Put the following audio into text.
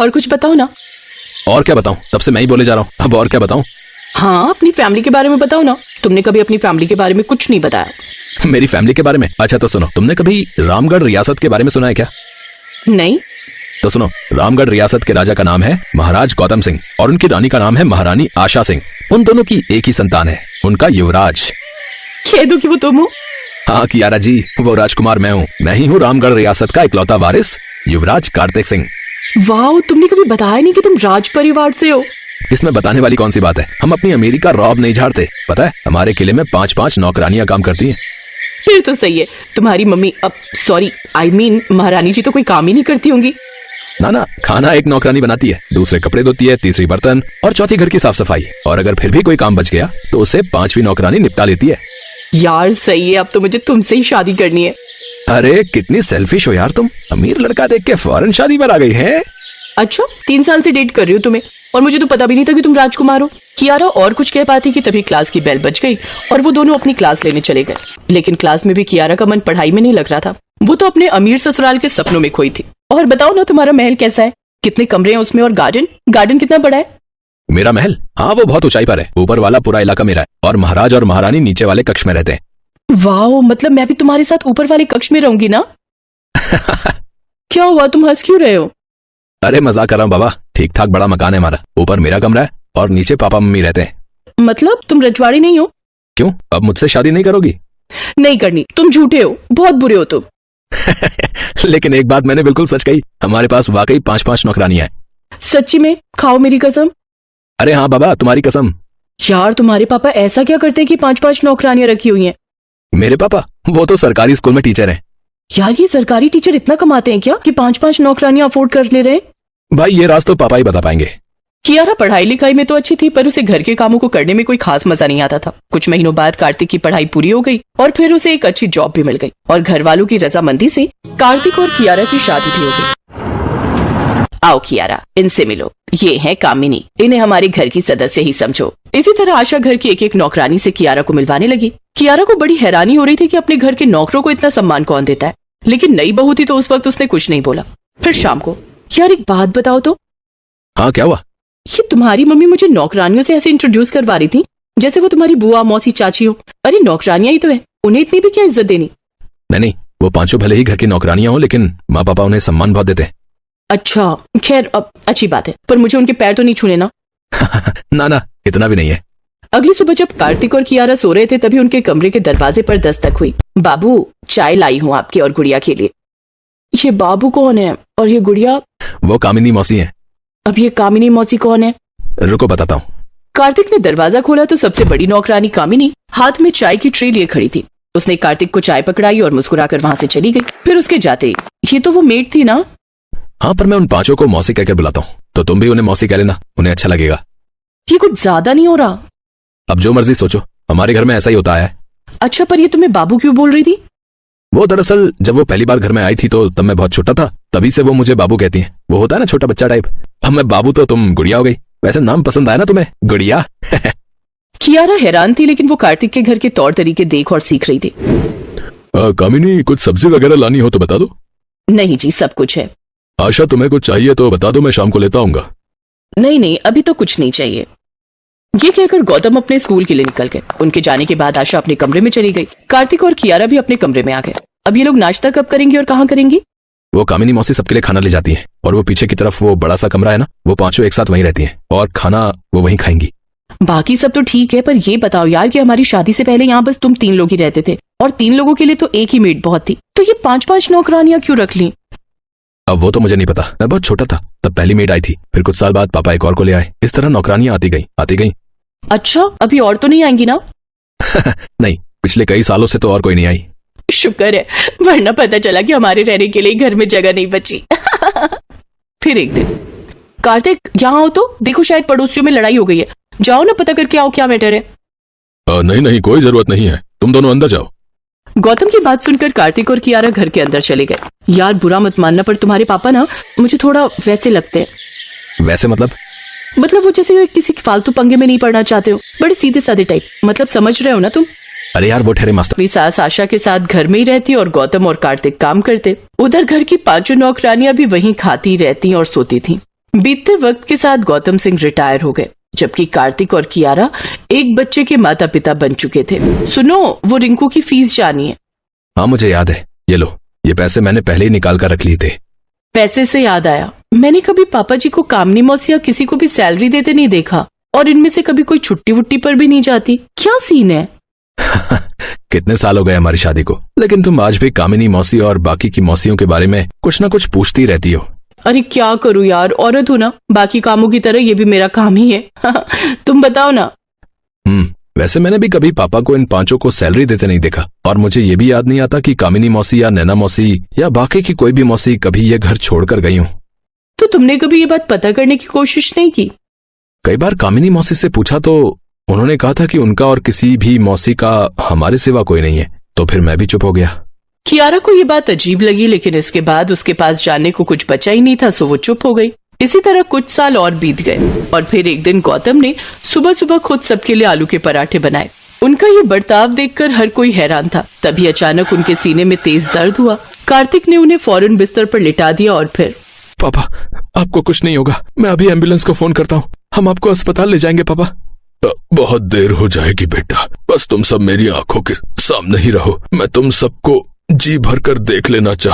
और कुछ बताओ ना। और क्या बताऊं, तब से मैं ही बोले जा रहा हूँ, अब और क्या बताऊं। हाँ, अपनी फैमिली के बारे में बताओ ना। तुमने कभी अपनी फैमिली के बारे में कुछ नहीं बताया। मेरी फैमिली के बारे में? अच्छा तो सुनो, तुमने कभी रामगढ़ रियासत के बारे में सुना है क्या? नहीं। तो सुनो, रामगढ़ रियासत के राजा का नाम है महाराज गौतम सिंह और उनकी रानी का नाम है महारानी आशा सिंह। उन दोनों की एक ही संतान है, उनका युवराज। कह दो कि वो तुम हो। हाँ कियारा जी, वो राजकुमार मैं हूँ। मैं ही हूँ रामगढ़ रियासत का इकलौता वारिस, युवराज कार्तिक सिंह। वाह, तुमने कभी बताया नहीं कि तुम राज परिवार से हो। इसमें बताने वाली कौन सी बात है? हम अपनी अमीरी का रौब नहीं झाड़ते। पता है, हमारे किले में 5-5 नौकरानियां काम करती हैं। फिर तो सही है। तुम्हारी मम्मी, अब सॉरी आई मीन महारानी जी तो कोई काम ही नहीं करती होंगी। ना, खाना एक नौकरानी बनाती है, दूसरे कपड़े धोती है, तीसरी बर्तन और चौथी घर की साफ सफाई। और अगर फिर भी कोई काम बच गया तो उसे 5वीं नौकरानी निपटा लेती है। यार सही है, अब तो मुझे तुमसे ही शादी करनी है। अरे कितनी सेल्फिश हो यार तुम, अमीर लड़का देख के फौरन शादी पर आ गई है। अच्छा, 3 साल से डेट कर रही हो तुम्हें, और मुझे तो पता भी नहीं था कि तुम राजकुमार हो। कियारा और कुछ कह पाती कि तभी क्लास की बेल बज गई और वो दोनों अपनी क्लास लेने चले गए। लेकिन क्लास में भी कियारा का मन पढ़ाई में नहीं लग रहा था। वो तो अपने अमीर ससुराल के सपनों में खोई थी। और बताओ ना, तुम्हारा महल कैसा है? कितने कमरे हैं उसमें, और गार्डन कितना बड़ा है? मेरा महल? हाँ, वो बहुत ऊंचाई पर है। ऊपर वाला पूरा इलाका मेरा है और महाराज और महारानी नीचे वाले कक्ष में रहते हैं। वाह, मतलब मैं भी तुम्हारे साथ ऊपर वाले कक्ष में रहूंगी ना? क्या हुआ, तुम हंस क्यों रहे हो? अरे मजाक कर रहा हूँ बाबा, ठीक ठाक बड़ा मकान है हमारा। ऊपर मेरा कमरा है और नीचे पापा मम्मी रहते हैं। मतलब तुम रजवाड़ी नहीं हो? क्यों, अब मुझसे शादी नहीं करोगी? नहीं करनी, तुम झूठे हो, बहुत बुरे हो तुम। लेकिन एक बात मैंने बिल्कुल सच कही, हमारे पास वाकई 5-5 नौकरानियां हैं। सच्ची में? खाओ मेरी कसम। अरे हाँ बाबा, तुम्हारी कसम। यार तुम्हारे पापा ऐसा क्या करते हैं कि 5-5 नौकरानियां रखी हुई हैं? मेरे पापा? वो तो सरकारी स्कूल में टीचर हैं। यार ये सरकारी टीचर इतना कमाते हैं क्या कि 5-5 नौकरानियां अफोर्ड कर ले रहे हैं? भाई ये राज तो पापा ही बता पाएंगे। कियारा पढ़ाई लिखाई में तो अच्छी थी, पर उसे घर के कामों को करने में कोई खास मजा नहीं आता था। कुछ महीनों बाद कार्तिक की पढ़ाई पूरी हो गई और फिर उसे एक अच्छी जॉब भी मिल गई और घर वालों की रजामंदी से कार्तिक और कियारा की शादी भी हो गई। आओ कियारा, इनसे मिलो। ये है कामिनी, इन्हें हमारे घर की सदस्य ही समझो। इसी तरह आशा घर की एक एक नौकरानी से कियारा को मिलवाने लगी। कियारा को बड़ी हैरानी हो रही थी कि अपने घर के नौकरों को इतना सम्मान कौन देता है, लेकिन नई बहू थी तो उस वक्त उसने कुछ नहीं बोला। फिर शाम को, यार एक बात बताओ तो। हाँ क्या हुआ? ये तुम्हारी मम्मी मुझे नौकरानियों से ऐसे इंट्रोड्यूस करवा रही थी जैसे वो तुम्हारी बुआ, मौसी, चाची हो। अरे नौकरानियां ही तो है, उन्हें इतनी भी क्या इज्जत देनी? नहीं, वो 5 भले ही घर की नौकरानियां हो, लेकिन माँ पापा उन्हें सम्मान बहुत देते हैं। अच्छा खैर, अब अच्छी बात है, पर मुझे उनके पैर तो नहीं छूने ना? ना, इतना भी नहीं है। अगली सुबह जब कार्तिक और कियारा सो रहे थे तभी उनके कमरे के दरवाजे पर दस्तक हुई। बाबू, चाय लाई हूँ आपकी और गुड़िया के लिए। ये बाबू कौन है और ये गुड़िया? वो कामिनी मौसी है। अब ये कामिनी मौसी कौन है? रुको बताता हूँ। कार्तिक ने दरवाजा खोला तो सबसे बड़ी नौकरानी कामिनी हाथ में चाय की ट्रे लिए खड़ी थी। उसने कार्तिक को चाय पकड़ाई और मुस्कुराकर वहां से चली गई। फिर उसके जाते, ये तो वो मेड थी ना? हाँ, पर मैं उन 5 को मौसी कहकर बुलाता हूँ, तो तुम भी उन्हें मौसी कह लेना, उन्हें अच्छा लगेगा। ये कुछ ज्यादा नहीं हो रहा? अब जो मर्जी सोचो, हमारे घर में ऐसा ही होता है। अच्छा, पर ये तुम्हें बाबू क्यों बोल रही थी? वो दरअसल जब वो पहली बार घर में आई थी तो तब मैं बहुत छोटा था, तभी से वो मुझे बाबू कहती हैं। वो होता है ना छोटा बच्चा टाइप। अब मैं बाबू तो तुम गुड़िया हो गई। वैसे नाम पसंद आया ना तुम्हें, गुड़िया? कियारा हैरान थी, लेकिन वो कार्तिक के घर के तौर तरीके देख और सीख रही थी। कामिनी, कुछ सब्जी वगैरह लानी हो तो बता दो। नहीं जी, सब कुछ है। आशा, तुम्हें कुछ चाहिए तो बता दो, मैं शाम को लेता आऊंगा। नहीं, अभी तो कुछ नहीं चाहिए। ये कहकर गौतम अपने स्कूल के लिए निकल गए। उनके जाने के बाद आशा अपने कमरे में चली गई। कार्तिक और कियारा भी अपने कमरे में आ गए। अब ये लोग नाश्ता कब करेंगे और कहाँ करेंगी? वो कामिनी मौसी सबके लिए खाना ले जाती है और वो पीछे की तरफ वो बड़ा सा कमरा है ना, वो 5 एक साथ वहीं रहती हैं और खाना वो वहीं खाएंगी। बाकी सब तो ठीक है, पर ये बताओ यार कि हमारी शादी से पहले यहाँ बस तुम 3 लोग ही रहते थे और 3 लोगों के लिए तो एक ही मेड बहुत थी, तो ये 5-5 नौकरानियां क्यों रख ली? अब वो तो मुझे नहीं पता, मैं बहुत छोटा था तब पहली मेड आई थी। फिर कुछ साल बाद पापा एक और को ले आए। इस तरह नौकरानियां आती गई। अच्छा, अभी और तो नहीं आएंगी ना? नहीं, पिछले कई सालों से तो और कोई नहीं आई। शुक्र है, वरना पता चला कि हमारे रहने के लिए घर में जगह नहीं बची। फिर एक दिन, कार्तिक यहाँ आओ तो देखो, शायद पड़ोसियों में लड़ाई हो गई है। जाओ ना, पता करके आओ क्या मैटर है। नहीं, कोई जरूरत नहीं है, तुम दोनों अंदर जाओ। गौतम की बात सुनकर कार्तिक और कियारा घर के अंदर चले गए। यार बुरा मत मानना, पर तुम्हारे पापा ना मुझे थोड़ा वैसे लगते हैं। वैसे मतलब वो जैसे किसी फालतू पंगे में नहीं पड़ना चाहते हो, बड़े सीधे साधे टाइप। मतलब समझ रहे हो ना तुम? अरे यार वो ठहरे मास्टर। अपनी सास आशा के साथ घर में ही रहती और गौतम और कार्तिक काम करते। उधर घर की 5 नौकरानियां भी वहीं खाती रहती और सोती थी। बीतते वक्त के साथ गौतम सिंह रिटायर हो गए, जबकि कार्तिक और कियारा एक बच्चे के माता पिता बन चुके थे। सुनो, वो रिंकू की फीस जानिए। हाँ मुझे याद है, ये लो, ये पैसे मैंने पहले ही निकाल कर रख लिए थे। पैसे से याद आया, मैंने कभी पापा जी को कामनी मौसी या किसी को भी सैलरी देते नहीं देखा, और इनमें से कभी कोई छुट्टी वुट्टी पर भी नहीं जाती। क्या सीन है? कितने साल हो गए हमारी शादी को, लेकिन तुम आज भी कामिनी मौसी और बाकी की मौसियों के बारे में कुछ ना कुछ पूछती रहती हो। अरे क्या करूं यार, औरत हो ना, बाकी कामों की तरह ये भी मेरा काम ही है। तुम बताओ ना। वैसे मैंने भी कभी पापा को इन पांचों को सैलरी देते नहीं देखा, और मुझे ये भी याद नहीं आता कि कामिनी मौसी या नैना मौसी या बाकी की कोई भी मौसी कभी ये घर छोड़कर गई हूँ। तो तुमने कभी ये बात पता करने की कोशिश नहीं की? कई बार कामिनी मौसी से पूछा तो उन्होंने कहा था कि उनका और किसी भी मौसी का हमारे सिवा कोई नहीं है, तो फिर मैं भी चुप हो गया। कियारा को ये बात अजीब लगी, लेकिन इसके बाद उसके पास जानने को कुछ बचा ही नहीं था, सो वो चुप हो गई। इसी तरह कुछ साल और बीत गए, और फिर एक दिन गौतम ने सुबह सुबह खुद सबके लिए आलू के पराठे बनाए। उनका ये बर्ताव देखकर हर कोई हैरान था। तभी अचानक उनके सीने में तेज दर्द हुआ। कार्तिक ने उन्हें फौरन बिस्तर पर लिटा दिया और फिर, पापा आपको कुछ नहीं होगा, मैं अभी एम्बुलेंस को फोन करता हूँ, हम आपको अस्पताल ले जाएंगे पापा। बहुत देर हो जाएगी बेटा, बस तुम सब मेरी आंखों के सामने ही रहो, मैं तुम सबको जी भर कर देख लेना चाहता